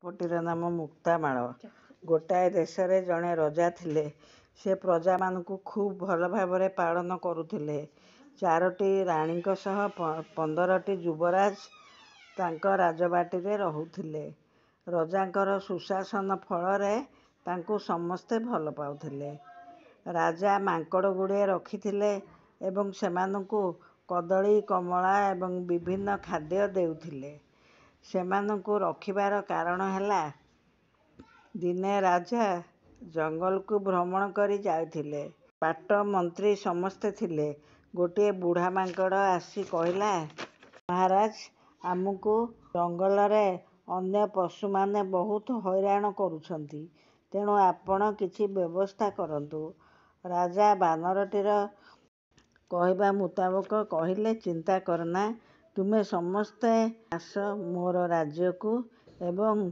ଗପଟିର ନାମ ମୁକ୍ତାମାଳ। ଗୋଟାଏ ଦେଶରେ ଜଣେ ରଜା ଥିଲେ। ସେ ପ୍ରଜାମାନଙ୍କୁ ଖୁବ୍ ଭଲ ଭାବରେ ପାଳନ କରୁଥିଲେ। 4ଟି ରାଣୀଙ୍କ ସହ 15ଟି ଯୁବରାଜ ତାଙ୍କ ରାଜବାଟୀରେ ରହୁଥିଲେ। ରଜାଙ୍କର ସୁଶାସନ ଫଳରେ ତାଙ୍କୁ ସମସ୍ତେ ଭଲ ପାଉଥିଲେ। ରାଜା ମାଙ୍କଡ଼ଗୁଡ଼ିଏ ରଖିଥିଲେ ଏବଂ ସେମାନଙ୍କୁ କଦଳୀ, କମଳା ଏବଂ ବିଭିନ୍ନ ଖାଦ୍ୟ ଦେଉଥିଲେ। ସେମାନଙ୍କୁ ରଖିବାର କାରଣ ହେଲା, ଦିନେ ରାଜା ଜଙ୍ଗଲକୁ ଭ୍ରମଣ କରି ଯାଇଥିଲେ। ବାଟ ମନ୍ତ୍ରୀ ସମସ୍ତେ ଥିଲେ। ଗୋଟିଏ ବୁଢ଼ା ମାଙ୍କଡ଼ ଆସି କହିଲା, ମହାରାଜ, ଆମକୁ ଜଙ୍ଗଲରେ ଅନ୍ୟ ପଶୁମାନେ ବହୁତ ହଇରାଣ କରୁଛନ୍ତି। ତେଣୁ ଆପଣ କିଛି ବ୍ୟବସ୍ଥା କରନ୍ତୁ। ରାଜା ବାନରଟିର କହିବା ମୁତାବକ କହିଲେ, ଚିନ୍ତା କରନା, ତୁମେ ସମସ୍ତେ ଆସ ମୋର ରାଜ୍ୟକୁ ଏବଂ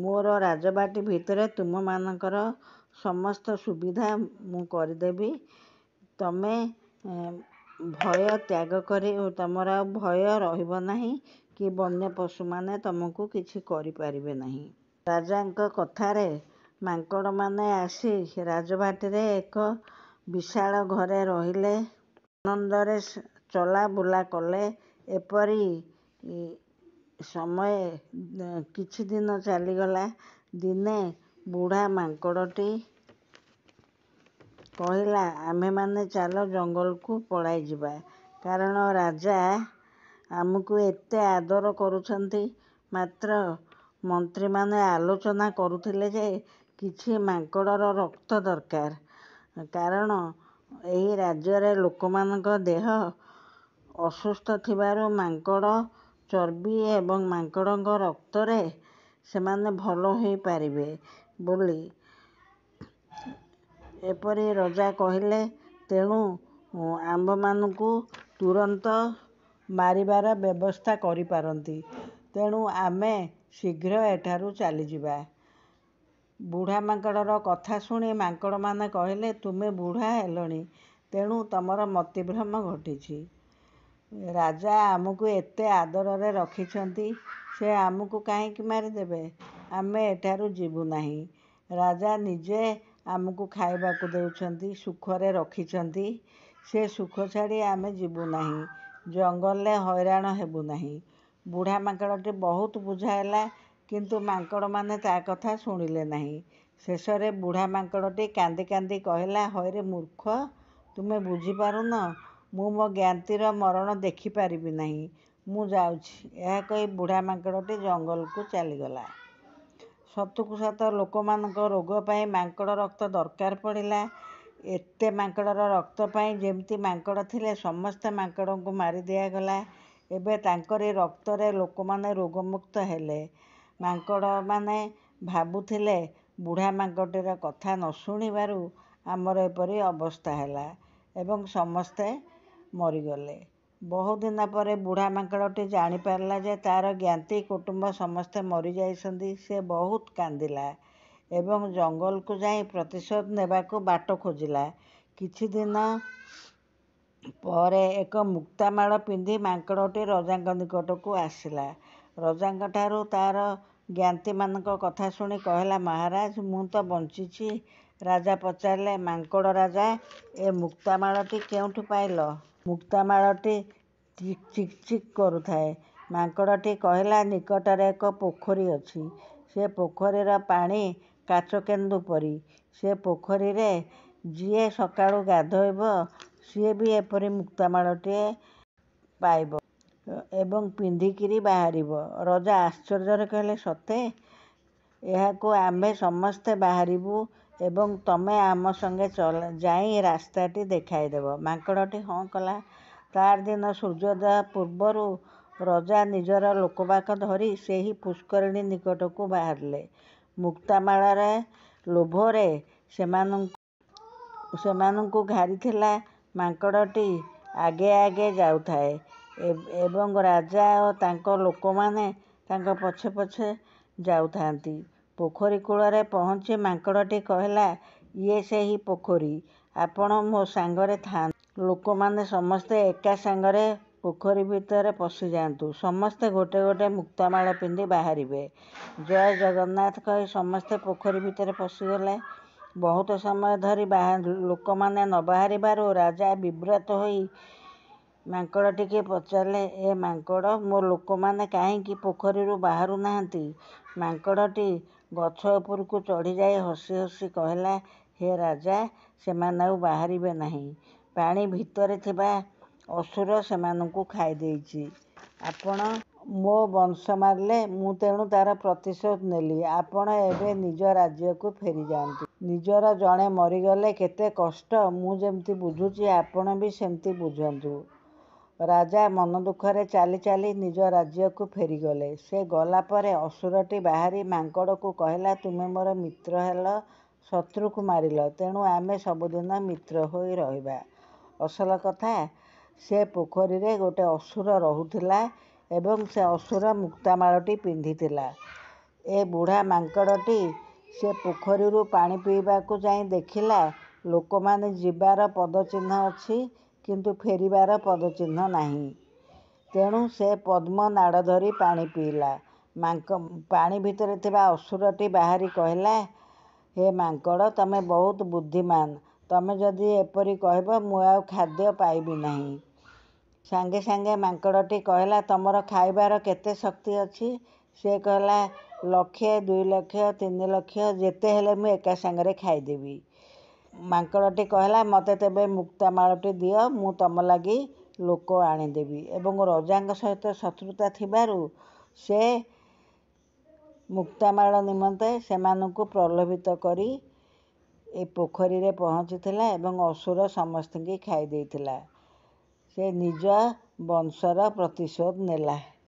ମୋର ରାଜବାଟୀ ଭିତରେ ତୁମମାନଙ୍କର ସମସ୍ତ ସୁବିଧା ମୁଁ କରିଦେବି। ତମେ ଭୟ ତ୍ୟାଗ କରି ତମର ଆଉ ଭୟ ରହିବ ନାହିଁ କି ବନ୍ୟ ପଶୁମାନେ ତମକୁ କିଛି କରିପାରିବେ ନାହିଁ। ରାଜାଙ୍କ କଥାରେ ମାଙ୍କଡ଼ମାନେ ଆସି ରାଜବାଟୀରେ ଏକ ବିଶାଳ ଘରେ ରହିଲେ। ଆନନ୍ଦରେ ଚଲାବୁଲା କଲେ। ଏପରି ସମୟ କିଛି ଦିନ ଚାଲିଗଲା। ଦିନେ ବୁଢ଼ା ମାଙ୍କଡ଼ଟି କହିଲା, ଆମେମାନେ ଚାଲ ଜଙ୍ଗଲକୁ ପଳାଇଯିବା। କାରଣ ରାଜା ଆମକୁ ଏତେ ଆଦର କରୁଛନ୍ତି। ମାତ୍ର ମନ୍ତ୍ରୀମାନେ ଆଲୋଚନା କରୁଥିଲେ ଯେ କିଛି ମାଙ୍କଡ଼ର ରକ୍ତ ଦରକାର। କାରଣ ଏହି ରାଜ୍ୟରେ ଲୋକମାନଙ୍କ ଦେହ ଅସୁସ୍ଥ ଥିବାରୁ ମାଙ୍କଡ଼ ଚର୍ବି ଏବଂ ମାଙ୍କଡ଼ଙ୍କ ରକ୍ତରେ ସେମାନେ ଭଲ ହୋଇପାରିବେ ବୋଲି ଏପରି ରଜା କହିଲେ। ତେଣୁ ଆମ୍ଭମାନଙ୍କୁ ତୁରନ୍ତ ମାରିବାର ବ୍ୟବସ୍ଥା କରିପାରନ୍ତି। ତେଣୁ ଆମେ ଶୀଘ୍ର ଏଠାରୁ ଚାଲିଯିବା। ବୁଢ଼ା ମାଙ୍କଡ଼ର କଥା ଶୁଣି ମାଙ୍କଡ଼ମାନେ କହିଲେ, ତୁମେ ବୁଢ଼ା ହେଲଣି, ତେଣୁ ତମର ମତିଭ୍ରମ ଘଟିଛି। ରାଜା ଆମକୁ ଏତେ ଆଦରରେ ରଖିଛନ୍ତି, ସେ ଆମକୁ କାହିଁକି ମାରିଦେବେ? ଆମେ ଏଠାରୁ ଯିବୁ ନାହିଁ। ରାଜା ନିଜେ ଆମକୁ ଖାଇବାକୁ ଦେଉଛନ୍ତି, ସୁଖରେ ରଖିଛନ୍ତି। ସେ ସୁଖ ଛାଡ଼ି ଆମେ ଯିବୁ ନାହିଁ। ଜଙ୍ଗଲରେ ହଇରାଣ ହେବୁ ନାହିଁ। ବୁଢ଼ା ମାଙ୍କଡ଼ଟି ବହୁତ ବୁଝାଇଲା, କିନ୍ତୁ ମାଙ୍କଡ଼ମାନେ ତା କଥା ଶୁଣିଲେ ନାହିଁ। ଶେଷରେ ବୁଢ଼ା ମାଙ୍କଡ଼ଟି କାନ୍ଦି କାନ୍ଦି କହିଲା, ହଇରେ ମୂର୍ଖ, ତୁମେ ବୁଝିପାରୁନ, ମୁଁ ମୋ ଜ୍ଞାତିର ମରଣ ଦେଖିପାରିବି ନାହିଁ। ମୁଁ ଯାଉଛି। ଏହା କହି ବୁଢ଼ା ମାଙ୍କଡ଼ଟି ଜଙ୍ଗଲକୁ ଚାଲିଗଲା। ସତକୁ ସତ ଲୋକମାନଙ୍କ ରୋଗ ପାଇଁ ମାଙ୍କଡ଼ ରକ୍ତ ଦରକାର ପଡ଼ିଲା। ଏତେ ମାଙ୍କଡ଼ର ରକ୍ତ ପାଇଁ ଯେମିତି ମାଙ୍କଡ଼ ଥିଲେ ସମସ୍ତେ ମାଙ୍କଡ଼ଙ୍କୁ ମାରି ଦିଆଗଲା। ଏବେ ତାଙ୍କରି ରକ୍ତରେ ଲୋକମାନେ ରୋଗମୁକ୍ତ ହେଲେ। ମାଙ୍କଡ଼ମାନେ ଭାବୁଥିଲେ, ବୁଢ଼ା ମାଙ୍କଡ଼ଟିର କଥା ନ ଶୁଣିବାରୁ ଆମର ଏପରି ଅବସ୍ଥା ହେଲା ଏବଂ ସମସ୍ତେ ମରିଗଲେ। ବହୁଦିନ ପରେ ବୁଢ଼ା ମାଙ୍କଡ଼ଟି ଜାଣିପାରିଲା ଯେ ତାର ଜ୍ଞାତି କୁଟୁମ୍ବ ସମସ୍ତେ ମରିଯାଇଛନ୍ତି। ସେ ବହୁତ କାନ୍ଦିଲା ଏବଂ ଜଙ୍ଗଲକୁ ଯାଇ ପ୍ରତିଶୋଧ ନେବାକୁ ବାଟ ଖୋଜିଲା। କିଛି ଦିନ ପରେ ଏକ ମୁକ୍ତାମାଳ ପିନ୍ଧି ମାଙ୍କଡ଼ଟି ରଜାଙ୍କ ନିକଟକୁ ଆସିଲା। ରଜାଙ୍କଠାରୁ ତାର ଜ୍ଞାତିମାନଙ୍କ କଥା ଶୁଣି କହିଲା, ମହାରାଜ, ମୁଁ ତ ବଞ୍ଚିଛି। ରାଜା ପଚାରିଲେ, ମାଙ୍କଡ଼ ରାଜା, ଏ ମୁକ୍ତାମାଳଟି କେଉଁଠୁ ପାଇଲ? ମୁକ୍ତାମାଳଟି ଚିକ୍ ଚିକ୍ କରୁଥାଏ। ମାଙ୍କଡ଼ଟି କହିଲା, ନିକଟରେ ଏକ ପୋଖରୀ ଅଛି। ସେ ପୋଖରୀର ପାଣି କାଚକେନ୍ଦୁ ପରି। ସେ ପୋଖରୀରେ ଯିଏ ସକାଳୁ ଗାଧୋଇବ, ସିଏ ବି ଏପରି ମୁକ୍ତାମାଳଟିଏ ପାଇବ ଏବଂ ପିନ୍ଧିକରି ବାହାରିବ। ରଜା ଆଶ୍ଚର୍ଯ୍ୟରେ କହିଲେ, ସତେ? ଏହାକୁ ଆମ୍ଭେ ସମସ୍ତେ ବାହାରିବୁ ଏବଂ ତମେ ଆମ ସଙ୍ଗେ ଯାଇ ରାସ୍ତାଟି ଦେଖାଇଦେବ। ମାଙ୍କଡ଼ଟି ହଁ କଲା। ତାର ଦିନ ସୂର୍ଯ୍ୟୋଦୟ ପୂର୍ବରୁ ରଜା ନିଜର ଲୋକବାକ ଧରି ସେହି ପୁଷ୍କରିଣୀ ନିକଟକୁ ବାହାରିଲେ। ମୁକ୍ତାମାଳର ଲୋଭରେ ସେମାନଙ୍କୁ ଘାରିଥିଲା ମାଙ୍କଡ଼ଟି ଆଗେ ଆଗେ ଯାଉଥାଏ ଏବଂ ରାଜା ଓ ତାଙ୍କ ଲୋକମାନେ ତାଙ୍କ ପଛେ ପଛେ ଯାଉଥାନ୍ତି। ପୋଖରୀ କୂଳରେ ପହଞ୍ଚି ମାଙ୍କଡ଼ଟି କହିଲା, ଇଏ ସେହି ପୋଖରୀ, ଆପଣ ମୋ ସାଙ୍ଗରେ ଥାଆନ୍ତୁ। ଲୋକମାନେ ସମସ୍ତେ ଏକା ସାଙ୍ଗରେ ପୋଖରୀ ଭିତରେ ପଶିଯାଆନ୍ତୁ। ସମସ୍ତେ ଗୋଟେ ଗୋଟେ ମୁକ୍ତାମାଳ ପିନ୍ଧି ବାହାରିବେ। ଜୟ ଜଗନ୍ନାଥ କହି ସମସ୍ତେ ପୋଖରୀ ଭିତରେ ପଶିଗଲେ। ବହୁତ ସମୟ ଧରି ଲୋକମାନେ ନ ବାହାରିବାରୁ ରାଜା ବିବ୍ରତ ହୋଇ ମାଙ୍କଡ଼ଟିକି ପଚାରିଲେ, ଏ ମାଙ୍କଡ଼, ମୋ ଲୋକମାନେ କାହିଁକି ପୋଖରୀରୁ ବାହାରୁ ନାହାନ୍ତି? ମାଙ୍କଡ଼ଟି ଗଛ ଉପରକୁ ଚଢ଼ିଯାଇ ହସି ହସି କହିଲା, ହେ ରାଜା, ସେମାନେ ଆଉ ବାହାରିବେ ନାହିଁ। ପାଣି ଭିତରେ ଥିବା ଅସୁର ସେମାନଙ୍କୁ ଖାଇଦେଇଛି। ଆପଣ ମୋ ବଂଶ ମାରିଲେ, ମୁଁ ତେଣୁ ତା'ର ପ୍ରତିଶୋଧ ନେଲି। ଆପଣ ଏବେ ନିଜ ରାଜ୍ୟକୁ ଫେରିଯାଆନ୍ତୁ। ନିଜର ଜଣେ ମରିଗଲେ କେତେ କଷ୍ଟ ମୁଁ ଯେମିତି ବୁଝୁଛି, ଆପଣ ବି ସେମିତି ବୁଝନ୍ତୁ। ରାଜା ମନ ଦୁଃଖରେ ଚାଲି ଚାଲି ନିଜ ରାଜ୍ୟକୁ ଫେରିଗଲେ। ସେ ଗଲା ପରେ ଅସୁରଟି ବାହାରି ମାଙ୍କଡ଼କୁ କହିଲା, ତୁମେ ମୋର ମିତ୍ର ହେଲ, ଶତ୍ରୁକୁ ମାରିଲ, ତେଣୁ ଆମେ ସବୁଦିନ ମିତ୍ର ହୋଇ ରହିବା। ଅସଲ କଥା, ସେ ପୋଖରୀରେ ଗୋଟେ ଅସୁର ରହୁଥିଲା ଏବଂ ସେ ଅସୁର ମୁକ୍ତାମାଳଟି ପିନ୍ଧିଥିଲା। ଏ ବୁଢ଼ା ମାଙ୍କଡ଼ଟି ସେ ପୋଖରୀରୁ ପାଣି ପିଇବାକୁ ଯାଇ ଦେଖିଲା, ଲୋକମାନେ ଯିବାର ପଦଚିହ୍ନ ଅଛି, କିନ୍ତୁ ଫେରିବାର ପଦଚିହ୍ନ ନାହିଁ। ତେଣୁ ସେ ପଦ୍ମ ନାଡ଼ ଧରି ପାଣି ପିଇଲା। ପାଣି ଭିତରେ ଥିବା ଅସୁରଟି ବାହାରି କହିଲା, ହେ ମାଙ୍କଡ଼, ତମେ ବହୁତ ବୁଦ୍ଧିମାନ। ତମେ ଯଦି ଏପରି କହିବ, ମୁଁ ଆଉ ଖାଦ୍ୟ ପାଇବି ନାହିଁ। ସାଙ୍ଗେ ସାଙ୍ଗେ ମାଙ୍କଡ଼ଟି କହିଲା, ତମର ଖାଇବାର କେତେ ଶକ୍ତି ଅଛି? ସେ କହିଲା, 1,00,000, 2,00,000, 3,00,000, ଯେତେ ହେଲେ ମୁଁ ଏକା ସାଙ୍ଗରେ ଖାଇଦେବି। ମାଙ୍କଡ଼ଟି କହିଲା, ମୋତେ ତେବେ ମୁକ୍ତାମାଳଟି ଦିଅ, ମୁଁ ତମ ଲାଗି ଲୋକ ଆଣିଦେବି। ଏବଂ ରାଜାଙ୍କ ସହିତ ଶତ୍ରୁତା ଥିବାରୁ ସେ ମୁକ୍ତାମାଳ ନିମନ୍ତେ ସେମାନଙ୍କୁ ପ୍ରଲୋଭିତ କରି ଏ ପୋଖରୀରେ ପହଞ୍ଚିଥିଲା ଏବଂ ଅସୁର ସମସ୍ତଙ୍କୁ ଖାଇ ଦେଇଥିଲା। ସେ ନିଜ ବଂଶର ପ୍ରତିଶୋଧ ନେଲା।